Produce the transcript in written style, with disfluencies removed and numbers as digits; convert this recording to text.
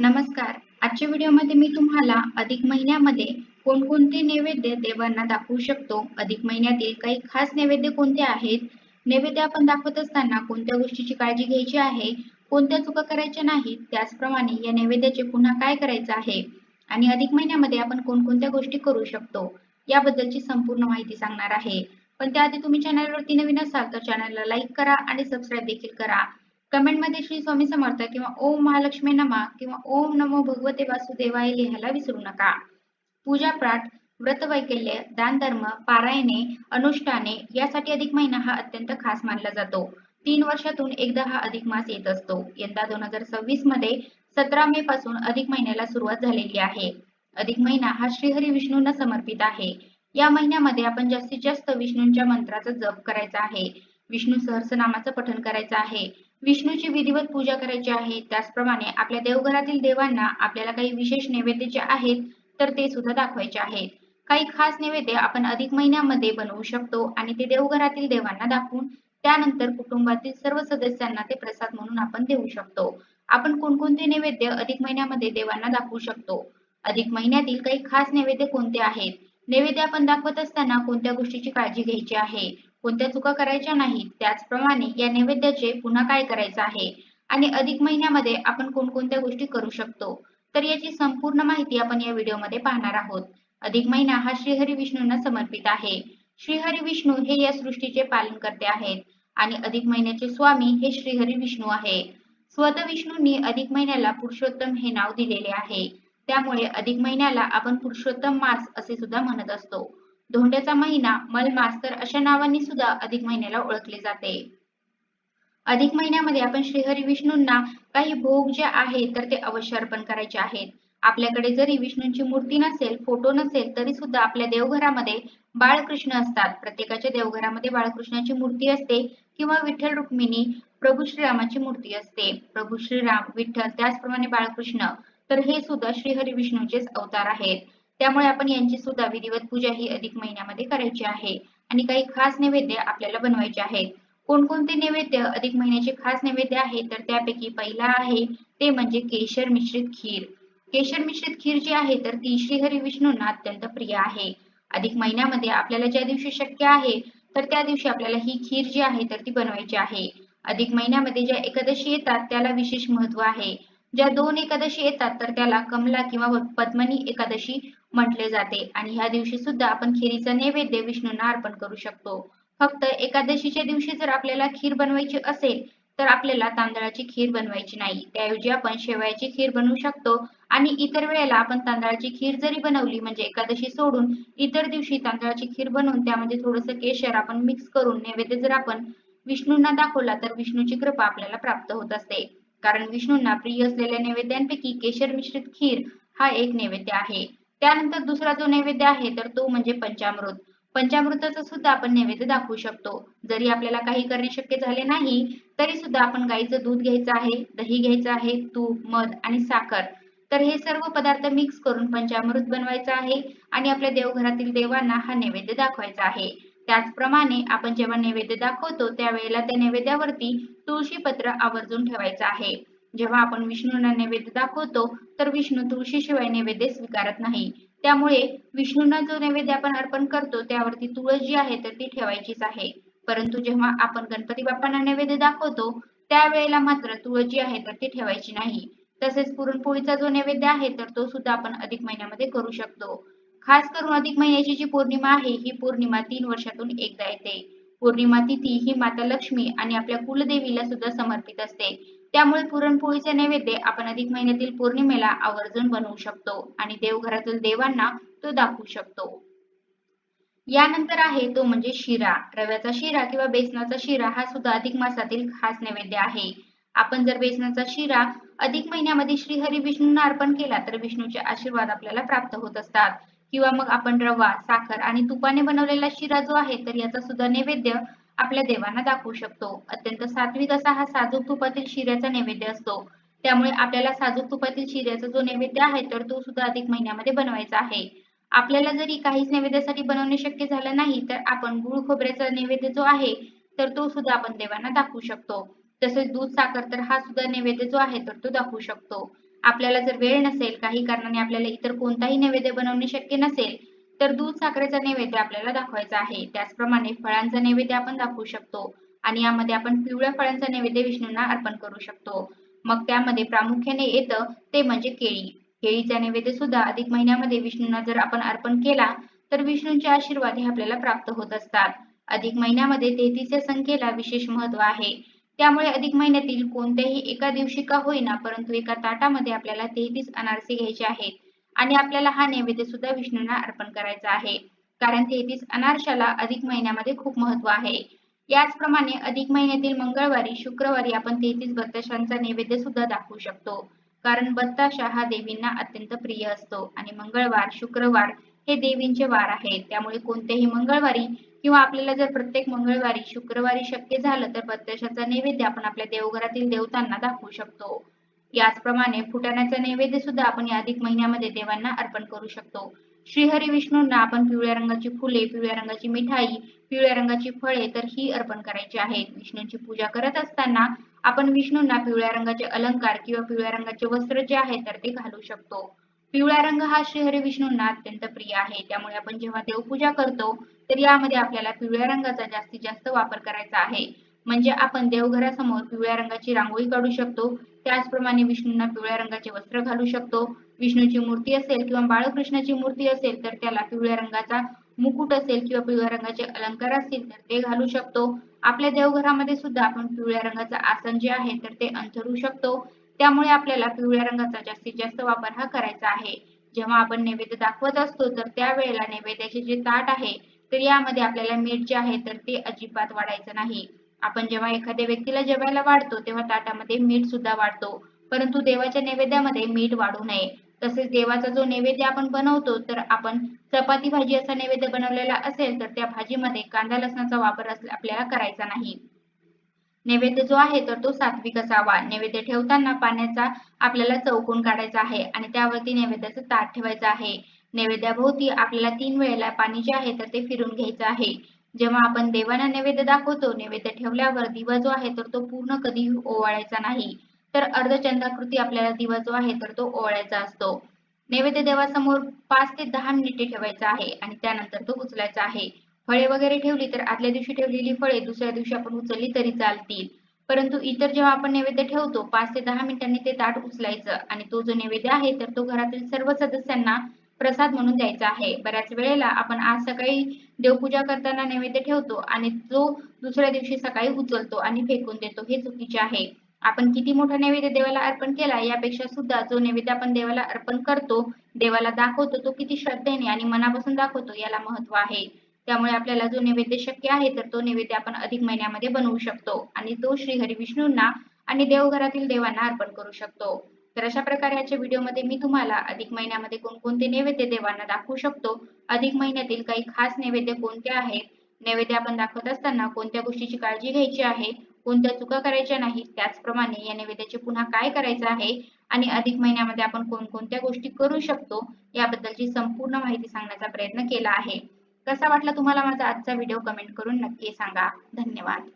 नमस्कार. आजच्या व्हिडिओमध्ये मी तुम्हाला अधिक महिन्यामध्ये कोणकोणते नैवेद्य देवांना दाखवू शकतो, अधिक महिन्यातील काही खास नैवेद्य कोणते आहेत, नैवेद्य आपण दाखवत असताना कोणत्या गोष्टीची काळजी घ्यायची आहे, कोणत्या चुका करायच्या नाहीत, त्याचप्रमाणे या नैवेद्याचे पुन्हा काय करायचं आहे आणि अधिक महिन्यामध्ये आपण कोणकोणत्या गोष्टी करू शकतो, याबद्दलची संपूर्ण माहिती सांगणार आहे. पण त्याआधी तुम्ही चॅनलवरती नवीन असाल तर चॅनलला लाईक करा आणि सबस्क्राईब देखील करा. कमेंटमध्ये श्री स्वामी समर्थ किंवा ओम महालक्ष्मी नमः किंवा ओम नमो भगवते वासुदेवाय लिहायला विसरू नका. पूजापाठ, व्रतवैकल्य, दानधर्म, पारायणे, अनुष्ठाने यासाठी अधिक महिना हा अत्यंत खास मानला जातो. 3 वर्षातून एकदा हा अधिक मास येत असतो. यंदा 2026 मध्ये 17 मे पासून अधिक महिन्याला सुरुवात झालेली आहे. अधिक महिना हा श्रीहरी विष्णूंना समर्पित आहे. या महिन्यामध्ये आपण जास्तीत जास्त विष्णूंच्या मंत्राचा जप करायचा आहे. विष्णू सहस्रनामाचं पठण करायचं आहे. विष्णूची विधिवत पूजा करायची आहे. त्याचप्रमाणे आपल्या देवघरातील देवांना आपल्याला काही विशेष नैवेद्य जे आहेत तर ते सुद्धा दाखवायचे आहेत. काही खास नैवेद्य आपण अधिक महिन्यामध्ये बनवू शकतो आणि ते देवघरातील देवांना दाखवून त्यानंतर कुटुंबातील सर्व सदस्यांना ते प्रसाद म्हणून आपण देऊ शकतो. आपण कोणकोणते नैवेद्य अधिक महिन्यामध्ये देवांना दाखवू शकतो? अधिक महिन्यातील काही खास नैवेद्य कोणते आहेत? नैवेद्य आपण दाखवत असताना कोणत्या गोष्टीची काळजी घ्यायची आहे? कोणत्या चुका करायच्या नाहीत, त्याचप्रमाणे या नैवेद्याचे पुन्हा काय करायचं आहे आणि अधिक महिन्यामध्ये आपण कोणकोणत्या गोष्टी करू शकतो, तर याची संपूर्ण माहिती आपण या व्हिडिओमध्ये पाहणार आहोत. अधिक महिना हा श्रीहरी विष्णूंना समर्पित आहे. श्रीहरी विष्णू हे या सृष्टीचे पालनकर्ते आहेत आणि अधिक महिन्याचे स्वामी हे श्रीहरी विष्णू आहे. स्वतः विष्णूंनी अधिक महिन्याला पुरुषोत्तम हे नाव दिलेले आहे. त्यामुळे अधिक महिन्याला आपण पुरुषोत्तम मास असे सुद्धा म्हणत असतो. धोंड्याचा महिना, मलमास तर अशा नावांनी सुद्धा अधिक महिन्याला ओळखले जाते. अधिक महिन्यामध्ये आपण श्रीहरी विष्णूंना काही भोग जे आहे तर ते अवश्य अर्पण करायचे आहेत. आपल्याकडे जरी विष्णूंची मूर्ती नसेल, फोटो नसेल तरी सुद्धा आपल्या देवघरामध्ये बाळकृष्ण असतात. प्रत्येकाच्या देवघरामध्ये बाळकृष्णाची मूर्ती असते किंवा विठ्ठल रुक्मिणी, प्रभू श्रीरामाची मूर्ती असते. प्रभू श्रीराम, विठ्ठल त्याचप्रमाणे बाळकृष्ण तर हे सुद्धा श्रीहरी विष्णूंचेच अवतार आहेत. त्यामुळे आपण यांची सुद्धा विधिवत पूजा ही अधिक महिन्यामध्ये करायची आहे आणि काही खास नैवेद्य आपल्याला बनवायचे आहेत. कोणकोणते नैवेद्य अधिक महिन्याचे खास नैवेद्य आहे तर त्यापैकी पहिला आहे ते म्हणजे केशर मिश्रित खीर. केशर मिश्रित खीर जी आहे तर ती श्रीहरी विष्णूंना अत्यंत प्रिय आहे. अधिक महिन्यामध्ये आपल्याला ज्या दिवशी शक्य आहे तर त्या दिवशी आपल्याला ही खीर जी आहे तर ती बनवायची आहे. अधिक महिन्यामध्ये ज्या एकादशी येतात त्याला विशेष महत्त्व आहे. ज्या 2 एकादशी येतात तर त्याला कमला किंवा पद्मनी एकादशी म्हटले जाते आणि ह्या दिवशी सुद्धा आपण खिरीचा नैवेद्य विष्णूंना अर्पण करू शकतो. फक्त एकादशीच्या दिवशी जर आपल्याला खीर बनवायची असेल तर आपल्याला तांदळाची खीर बनवायची नाही. त्याऐवजी आपण शेवयाची खीर बनवू शकतो आणि इतर वेळेला आपण तांदळाची खीर जरी बनवली म्हणजे एकादशी सोडून इतर दिवशी तांदळाची खीर बनवून त्यामध्ये थोडंसं केशर आपण मिक्स करून नैवेद्य जर आपण विष्णूंना दाखवला तर विष्णूची कृपा आपल्याला प्राप्त होत असते. कारण विष्णूंना प्रिय असलेल्या नैवेद्यांपैकी केशर मिश्रित खीर हा एक नैवेद्य आहे. त्यानंतर दुसरा जो नैवेद्य आहे तर तो म्हणजे पंचामृत. पंचामृताचा सुद्धा आपण नैवेद्य दाखवू शकतो. जरी आपल्याला काही करणे शक्य झाले नाही तरी सुद्धा आपण गाईचं दूध घ्यायचं आहे, दही घ्यायचं आहे, तूप, मध आणि साखर तर हे सर्व पदार्थ मिक्स करून पंचामृत बनवायचं आहे आणि आपल्या देवघरातील देवांना हा नैवेद्य दाखवायचा आहे. त्याचप्रमाणे आपण जेव्हा नैवेद्य दाखवतो त्यावेळेला त्या नैवेद्यावरती तुळशी पत्र आवर्जून ठेवायचं आहे. जेव्हा आपण विष्णूंना नैवेद्य दाखवतो तर विष्णू तुळशीशिवाय नैवेद्य स्वीकारत नाही. त्यामुळे विष्णूंना जो नैवेद्य आपण अर्पण करतो त्यावरती तुळस जी आहे तर ती ठेवायचीच आहे. परंतु जेव्हा आपण गणपती बाप्पांना नैवेद्य दाखवतो त्यावेळेला मात्र तुळस जी आहे तर ती ठेवायची नाही. तसेच पुरणपोळीचा जो नैवेद्य आहे तर तो सुद्धा आपण अधिक महिन्यामध्ये करू शकतो. खास करून अधिक महिन्याची जी पौर्णिमा आहे ही पौर्णिमा 3 वर्षातून एकदा येते. पौर्णिमा तिथी ही माता लक्ष्मी आणि आपल्या कुलदेवीला सुद्धा समर्पित असते. त्यामुळे पुरणपोळीचे नैवेद्य आपण अधिक महिन्यातील पौर्णिमेला आवर्जून बनवू शकतो आणि देवघरातील देवांना तो दाखवू शकतो. यानंतर आहे तो म्हणजे शिरा. रव्याचा शिरा किंवा बेसनाचा शिरा हा सुद्धा अधिक मासातील खास नैवेद्य आहे. आपण जर बेसनाचा शिरा अधिक महिन्यामध्ये श्रीहरी विष्णूंना अर्पण केला तर विष्णूचे आशीर्वाद आपल्याला प्राप्त होत असतात. किंवा मग आपण रवा, साखर आणि तुपाने बनवलेला शिरा जो आहे तर याचा सुद्धा नैवेद्य आपल्या देवांना दाखवू शकतो. अत्यंत सात्विक असा हा साजूक तुपातील शिऱ्याचा नैवेद्य असतो. त्यामुळे आपल्याला साजूक तुपातील शिऱ्याचा जो नैवेद्य आहे तर तो सुद्धा अधिक महिन्यामध्ये बनवायचा आहे. आपल्याला जरी काहीच नैवेद्यासाठी बनवणे शक्य झालं नाही तर आपण गूळ खोबऱ्याचा नैवेद्य जो आहे तर तो सुद्धा आपण देवांना दाखवू शकतो. तसेच दूध साखर तर हा सुद्धा नैवेद्य जो आहे तर तो दाखवू शकतो. आपल्याला जर वेळ नसेल, काही कारणाने आपल्याला इतर कोणताही नैवेद्य बनवणे शक्य नसेल, तर दूध साखरेचा नैवेद्य आपल्याला दाखवायचा आहे. त्याचप्रमाणे फळांचा नैवेद्य आपण दाखवू शकतो आणि यामध्ये आपण पिवळ्या फळांचा नैवेद्य विष्णूंना अर्पण करू शकतो. मग त्यामध्ये प्रामुख्याने येतं ते म्हणजे केळी. केळीचा नैवेद्य सुद्धा अधिक महिन्यामध्ये विष्णूंना जर आपण अर्पण केला, तर विष्णूंचे आशीर्वाद हे आपल्याला प्राप्त होत असतात. अधिक महिन्यामध्ये 33 या संख्येला विशेष महत्त्व आहे. त्यामुळे अधिक महिन्यातील कोणत्याही एका दिवशी का होईना, परंतु एका ताटामध्ये आपल्याला 33 अनारसे घ्यायचे आहेत आणि आपल्याला हा नैवेद्य सुद्धा विष्णूंना अर्पण करायचा आहे. कारण 33 अनारशाला अधिक महिन्यामध्ये खूप महत्त्व आहे. याचप्रमाणे अधिक महिन्यातील मंगळवारी, शुक्रवारी आपण 33 बत्ताशांचा नैवेद्य सुद्धा दाखवू शकतो. कारण बत्ताशा हा देवींना अत्यंत प्रिय असतो आणि मंगळवार, शुक्रवार हे देवींचे वार आहेत. त्यामुळे कोणत्याही मंगळवारी किंवा आपल्याला जर प्रत्येक मंगळवारी, शुक्रवारी शक्य झालं तर बत्ताशाचा नैवेद्य आपण आपल्या देवघरातील देवतांना दाखवू शकतो. याचप्रमाणे फुटाण्याचा नैवेद्य सुद्धा आपण या अधिक महिन्यामध्ये देवांना अर्पण करू शकतो. श्रीहरी विष्णूंना आपण पिवळ्या रंगाची फुले, पिवळ्या रंगाची मिठाई, पिवळ्या रंगाची फळे तर ही अर्पण करायची आहेत. विष्णूंची पूजा करत असताना आपण विष्णूंना पिवळ्या रंगाचे अलंकार किंवा पिवळ्या रंगाचे वस्त्र जे आहे तर ते घालू शकतो. पिवळा रंग हा श्रीहरी विष्णूंना अत्यंत प्रिय आहे. त्यामुळे आपण जेव्हा देवपूजा करतो, तर यामध्ये आपल्याला पिवळ्या रंगाचा जास्तीत जास्त वापर करायचा आहे. म्हणजे आपण देवघरासमोर पिवळ्या रंगाची रांगोळी काढू शकतो. त्याचप्रमाणे विष्णूंना पिवळ्या रंगाचे वस्त्र घालू शकतो. विष्णूची मूर्ती असेल किंवा बाळकृष्णाची मूर्ती असेल तर त्याला पिवळ्या रंगाचा मुकुट असेल किंवा पिवळ्या रंगाचे अलंकार असतील तर ते घालू शकतो. आपल्या देवघरामध्ये सुद्धा आपण पिवळ्या रंगाचं आसन जे आहे तर ते अंथरू शकतो. त्यामुळे आपल्याला पिवळ्या रंगाचा जास्तीत जास्त वापर हा करायचा आहे. जेव्हा आपण नैवेद्य दाखवत असतो तर त्यावेळेला नैवेद्याचे जे ताट आहे तर यामध्ये आपल्याला मीठ जे आहे तर ते अजिबात वाढायचं नाही. आपण जेव्हा एखाद्या व्यक्तीला जेवायला वाढतो तेव्हा ताटामध्ये मीठ सुद्धा वाढतो. परंतु देवाच्या नैवेद्यामध्ये मीठ वाढू नये. तसेच देवाचा जो नैवेद्य आपण बनवतो तर आपण चपाती भाजी असा नैवेद्य बनवलेला असेल तर त्या भाजीमध्ये कांदा लसणाचा वापर आपल्याला करायचा नाही. नैवेद्य जो आहे तर तो सात्विक असावा. नैवेद्य ठेवताना पाण्याचा आपल्याला चौकोन काढायचा आहे आणि त्यावरती नैवेद्याचं ताट ठेवायचं आहे. नैवेद्याभोवती आपल्याला 3 वेळेला पाणी जे आहे तर ते फिरून घ्यायचं आहे. जेव्हा आपण देवांना नैवेद्य दाखवतो, नैवेद्य ठेवल्यावर दिवा जो आहे तर तो पूर्ण कधीही ओवाळायचा नाही. तर अर्धचंद्राकृती आपल्याला दिवा जो आहे तर तो ओवाळायचा असतो. नैवेद्य देवासमोर 5 ते 10 मिनिटे ठेवायचा आहे आणि त्यानंतर तो उचलायचा आहे. फळे वगैरे ठेवली तर आदल्या दिवशी ठेवलेली फळे दुसऱ्या दिवशी आपण उचलली तरी चालतील. परंतु इतर जेव्हा आपण नैवेद्य ठेवतो 5 ते 10 मिनिटांनी ते ताट उचलायचं आणि तो जो नैवेद्य आहे तर तो घरातील सर्व सदस्यांना प्रसाद म्हणून द्यायचा आहे. बऱ्याच वेळेला आपण आज सकाळी देवपूजा करताना नैवेद्य ठेवतो आणि तो दुसऱ्या दिवशी सकाळी उचलतो आणि फेकून देतो. हे चुकीचे आहे. आपण किती मोठा नैवेद्य देवाला अर्पण केला यापेक्षा सुद्धा जो नैवेद्य आपण देवाला अर्पण करतो, देवाला दाखवतो तो किती श्रद्धेने आणि मनापासून दाखवतो याला महत्त्व आहे. त्यामुळे आपल्याला जो नैवेद्य शक्य आहे तर तो नैवेद्य आपण अधिक महिन्यामध्ये बनवू शकतो आणि तो श्री हरिविष्णूंना आणि देवघरातील देवांना अर्पण करू शकतो. तर अशा प्रकारे आजच्या व्हिडिओमध्ये मी तुम्हाला अधिक महिन्यामध्ये कोणकोणते नैवेद्य देवांना दाखवू शकतो, अधिक महिन्यातील काही खास नैवेद्य कोणते आहेत, नैवेद्य आपण दाखवत असताना कोणत्या गोष्टीची काळजी घ्यायची आहे, कोणत्या चुका करायच्या नाहीत, त्याचप्रमाणे या नैवेद्याचे पुन्हा काय करायचं आहे आणि अधिक महिन्यामध्ये आपण कोणकोणत्या गोष्टी करू शकतो याबद्दलची संपूर्ण माहिती सांगण्याचा प्रयत्न केला आहे. कसा वाटला तुम्हाला माझा आजचा व्हिडिओ कमेंट करून नक्की सांगा. धन्यवाद.